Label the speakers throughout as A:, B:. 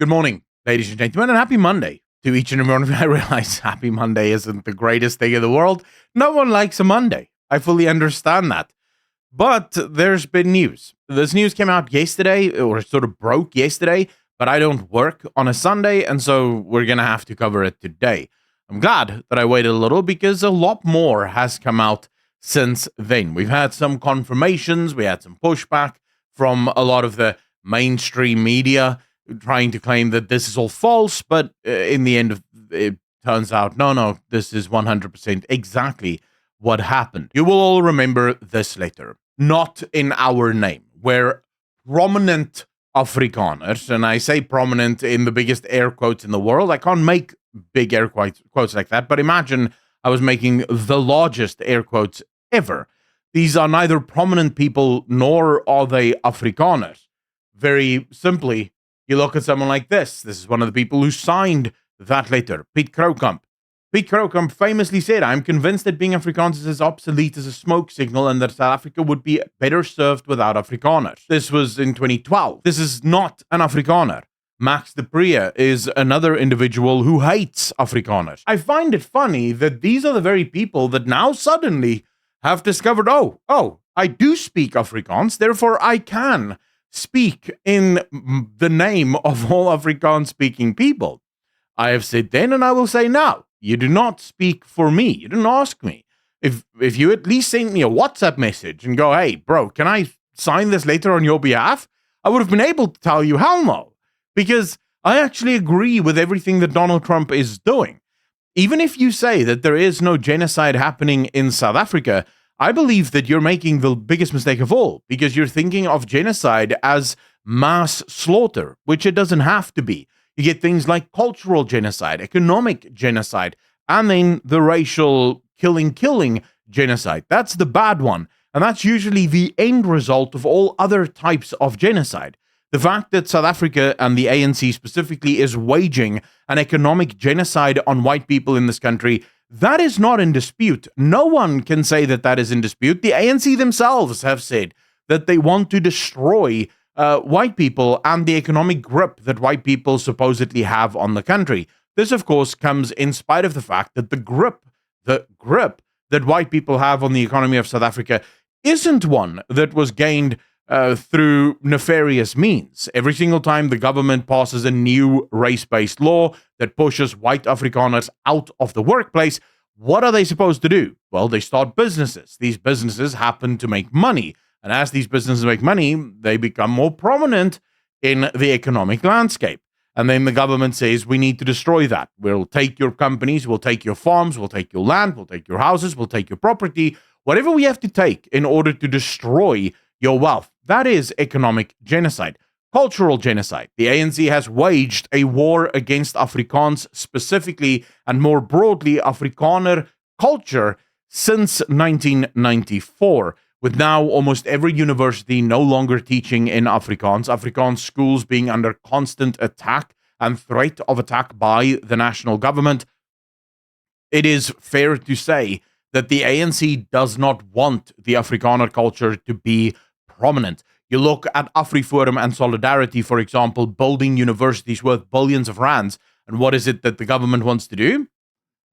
A: Good morning, ladies and gentlemen, and happy Monday to each and every one of you. I realize happy Monday isn't the greatest thing in the world. No one likes a Monday. I fully understand that. But there's been news. This news came out yesterday, or sort of broke yesterday, but I don't work on a Sunday, and so we're going to have to cover it today. I'm glad that I waited a little because a lot more has come out since then. We've had some confirmations, we had some pushback from a lot of the mainstream media trying to claim that this is all false, but in the end, it turns out, no, this is 100% exactly what happened. You will all remember this letter, not in our name, where prominent Afrikaners, and I say prominent in the biggest air quotes in the world. I can't make big air quotes like that, but imagine I was making the largest air quotes ever. These are neither prominent people nor are they Afrikaners. Very simply, you look at someone like this. This is one of the people who signed that letter, Piet Kroukamp. Piet Kroukamp famously said, "I'm convinced that being Afrikaans is as obsolete as a smoke signal and that South Africa would be better served without Afrikaners." This was in 2012. This is not an Afrikaner. Max de Pree is another individual who hates Afrikaners. I find it funny that these are the very people that now suddenly have discovered, oh, I do speak Afrikaans, therefore I can speak in the name of all Afrikaans-speaking people. I have said then and I will say now, you do not speak for me. You didn't ask me. If you at least sent me a WhatsApp message and go, "Hey, bro, can I sign this letter on your behalf?" I would have been able to tell you, hell no. Because I actually agree with everything that Donald Trump is doing. Even if you say that there is no genocide happening in South Africa, I believe that you're making the biggest mistake of all, because you're thinking of genocide as mass slaughter, which it doesn't have to be. You get things like cultural genocide, economic genocide, and then the racial killing genocide. That's the bad one. And that's usually the end result of all other types of genocide. The fact that South Africa and the ANC specifically is waging an economic genocide on white people in this country, that is not in dispute. No one can say that that is in dispute. The ANC themselves have said that they want to destroy white people and the economic grip that white people supposedly have on the country. This, of course, comes in spite of the fact that the grip that white people have on the economy of South Africa isn't one that was gained through nefarious means. Every single time the government passes a new race-based law that pushes white Afrikaners out of the workplace, what are they supposed to do? Well, they start businesses. These businesses happen to make money. And as these businesses make money, they become more prominent in the economic landscape. And then the government says, we need to destroy that. We'll take your companies, we'll take your farms, we'll take your land, we'll take your houses, we'll take your property, whatever we have to take in order to destroy your wealth. That is economic genocide. Cultural genocide. The ANC has waged a war against Afrikaans specifically, and more broadly, Afrikaner culture since 1994. With now almost every university no longer teaching in Afrikaans, Afrikaans schools being under constant attack and threat of attack by the national government, it is fair to say that the ANC does not want the Afrikaner culture to be prominent. You look at AfriForum and Solidarity, for example, building universities worth billions of rands, and what is it that the government wants to do?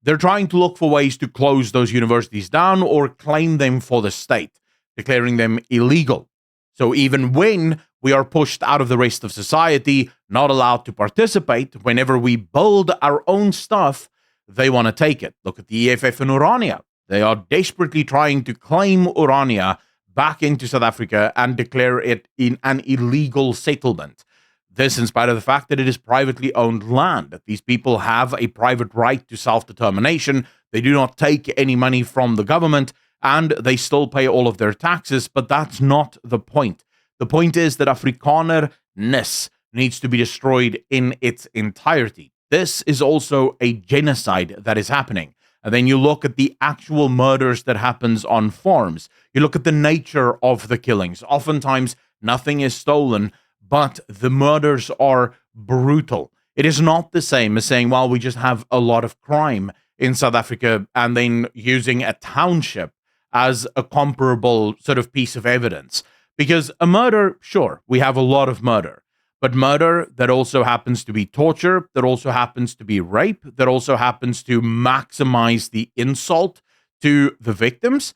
A: They're trying to look for ways to close those universities down or claim them for the state, declaring them illegal. So even when we are pushed out of the rest of society, not allowed to participate, whenever we build our own stuff, they want to take it. Look at the EFF and Orania. They are desperately trying to claim Orania back into South Africa and declare it in an illegal settlement. This in spite of the fact that it is privately owned land, that these people have a private right to self-determination. They do not take any money from the government, and they still pay all of their taxes, but that's not the point. The point is that Afrikanerness needs to be destroyed in its entirety. This is also a genocide that is happening. And then you look at the actual murders that happens on farms. You look at the nature of the killings. Oftentimes, nothing is stolen, but the murders are brutal. It is not the same as saying, well, we just have a lot of crime in South Africa and then using a township as a comparable sort of piece of evidence. Because a murder, sure, we have a lot of murder. But murder that also happens to be torture, that also happens to be rape, that also happens to maximize the insult to the victims,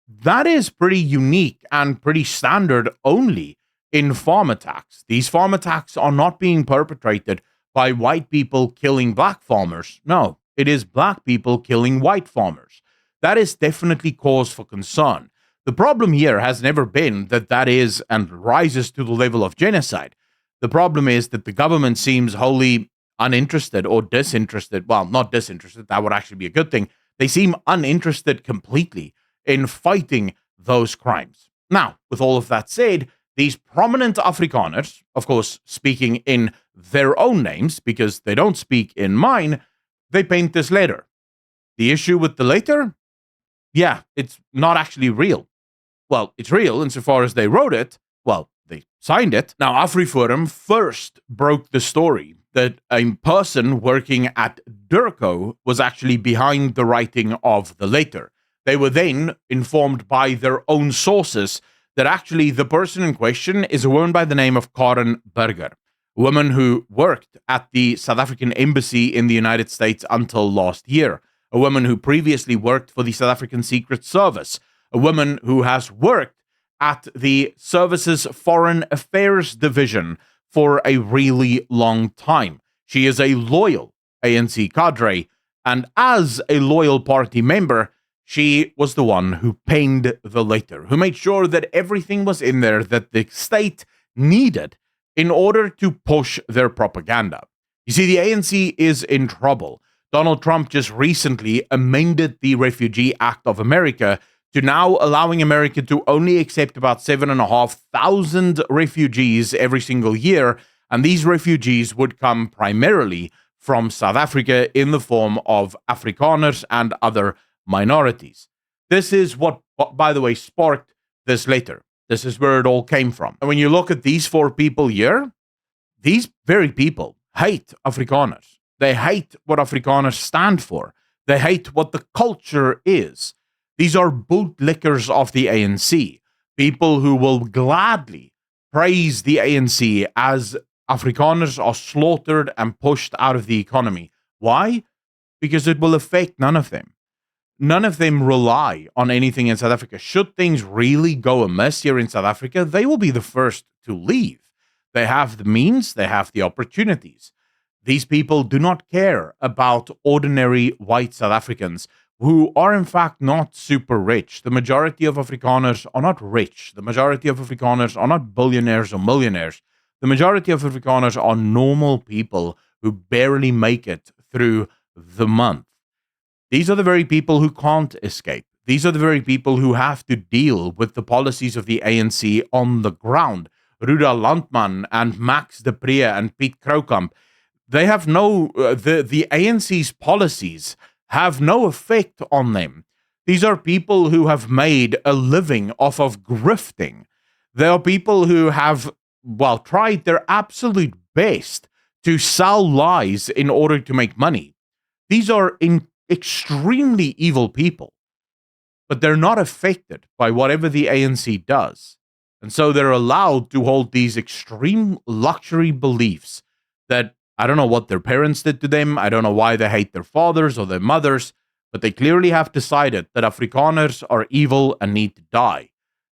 A: that is pretty unique and pretty standard only in farm attacks. These farm attacks are not being perpetrated by white people killing black farmers. No, it is black people killing white farmers. That is definitely cause for concern. The problem here has never been that that is and rises to the level of genocide. The problem is that the government seems wholly uninterested or disinterested. Well, not disinterested. That would actually be a good thing. They seem uninterested completely in fighting those crimes. Now, with all of that said, these prominent Afrikaners, of course, speaking in their own names because they don't speak in mine, they paint this letter. The issue with the letter? Yeah, it's not actually real. Well, it's real insofar as they wrote it. Well, they signed it. Now, AfriForum first broke the story that a person working at Durko was actually behind the writing of the letter. They were then informed by their own sources that actually the person in question is a woman by the name of Karen Berger, a woman who worked at the South African embassy in the United States until last year, a woman who previously worked for the South African Secret Service, a woman who has worked at the service's Foreign Affairs Division for a really long time. She is a loyal ANC cadre, and as a loyal party member, she was the one who penned the letter, who made sure that everything was in there that the state needed in order to push their propaganda. You see, the ANC is in trouble. Donald Trump just recently amended the Refugee Act of America to now allowing America to only accept about 7,500 refugees every single year, and these refugees would come primarily from South Africa in the form of Afrikaners and other minorities. This is what, by the way, sparked this letter. This is where it all came from. And when you look at these four people here, these very people hate Afrikaners. They hate what Afrikaners stand for. They hate what the culture is. These are bootlickers of the ANC, people who will gladly praise the ANC as Afrikaners are slaughtered and pushed out of the economy. Why? Because it will affect none of them. None of them rely on anything in South Africa. Should things really go amiss here in South Africa, they will be the first to leave. They have the means, they have the opportunities. These people do not care about ordinary white South Africans who are in fact not super rich. The majority of Afrikaners are not rich. The majority of Afrikaners are not billionaires or millionaires. The majority of Afrikaners are normal people who barely make it through the month. These are the very people who can't escape. These are the very people who have to deal with the policies of the ANC on the ground. Ruda Landman and Max de Pre and Piet Kroukamp, they have no, the ANC's policies have no effect on them. These are people who have made a living off of grifting. They are people who have, well, tried their absolute best to sell lies in order to make money. These are extremely evil people, but they're not affected by whatever the ANC does. And so they're allowed to hold these extreme luxury beliefs that I don't know what their parents did to them. I don't know why they hate their fathers or their mothers, but they clearly have decided that Afrikaners are evil and need to die.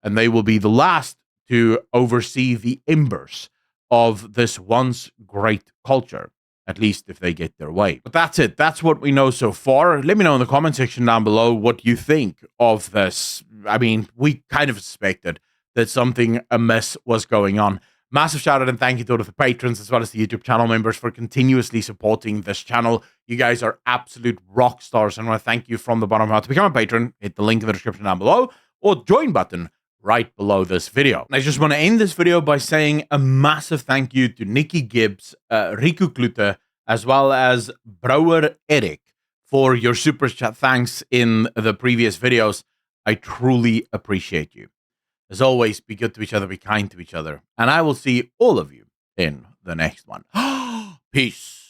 A: And they will be the last to oversee the embers of this once great culture, at least if they get their way. But that's it. That's what we know so far. Let me know in the comment section down below what you think of this. I mean, we kind of suspected that something amiss was going on. Massive shout out and thank you to all of the patrons as well as the YouTube channel members for continuously supporting this channel. You guys are absolute rock stars, and I want to thank you from the bottom of my heart. To become a patron, hit the link in the description down below or join button right below this video. And I just want to end this video by saying a massive thank you to Nikki Gibbs, Riku Klute, as well as Brouwer Eric for your super chat thanks in the previous videos. I truly appreciate you. As always, be good to each other, be kind to each other, and I will see all of you in the next one. Peace.